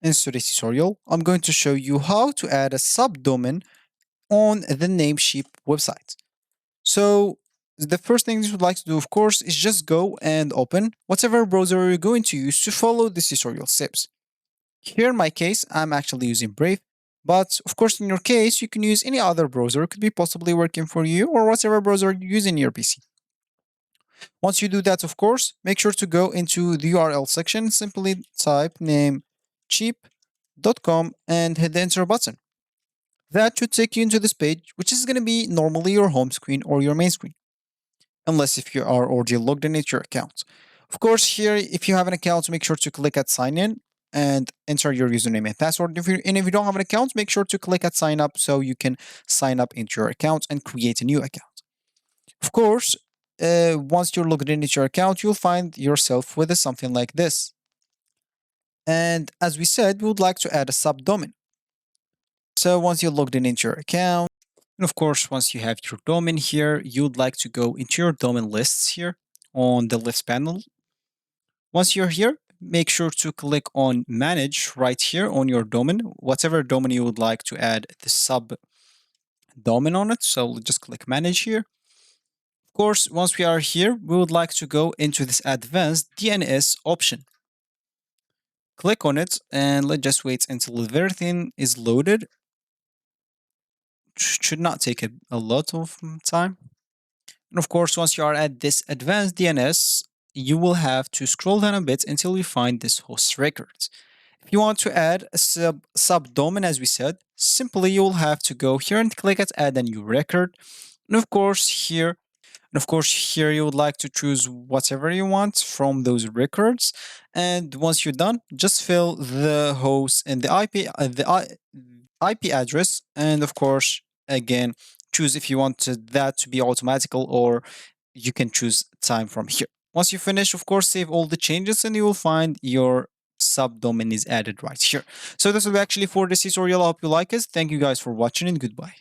In today's tutorial, I'm going to show you how to add a subdomain on the Namecheap website. So the first thing you would like to do, of course, is just go and open whatever browser you're going to use to follow this tutorial steps. Here in my case, I'm actually using Brave, but of course, in your case, you can use any other browser. It could be possibly working for you or whatever browser you use in your PC. Once you do that, of course, make sure to go into the URL section, simply type namecheap.com and hit the enter button. That should take you into this page, which is going to be normally your home screen or your main screen, unless if you are already logged in at your account. Of course, here, if you have an account, make sure to click at sign in and enter your username and password. And if you don't have an account, make sure to click at sign up so you can sign up into your account and create a new account. Of course, once you're logged in into your account, you'll find yourself with something like this. And as we said, we would like to add a subdomain. So once you're logged in into your account, and of course, once you have your domain here, you'd like to go into your domain lists here on the left panel. Once you're here, make sure to click on manage right here on your domain, whatever domain you would like to add the subdomain on it. So we'll just click manage here. Of course, once we are here, we would like to go into this advanced DNS option. Click on it and let's just wait until everything is loaded. Should not take a lot of time. And of course, once you are at this advanced DNS, you will have to scroll down a bit until you find this host records. If you want to add a subdomain, as we said, simply you will have to go here and click at add a new record. And of course, here you would like to choose whatever you want from those records. And once you're done, just fill the host and the IP address. And of course, again, choose if you want that to be automatical or you can choose time from here. Once you finish, of course, save all the changes and you will find your subdomain is added right here. So this will be actually for this tutorial. I hope you like it. Thank you guys for watching and goodbye.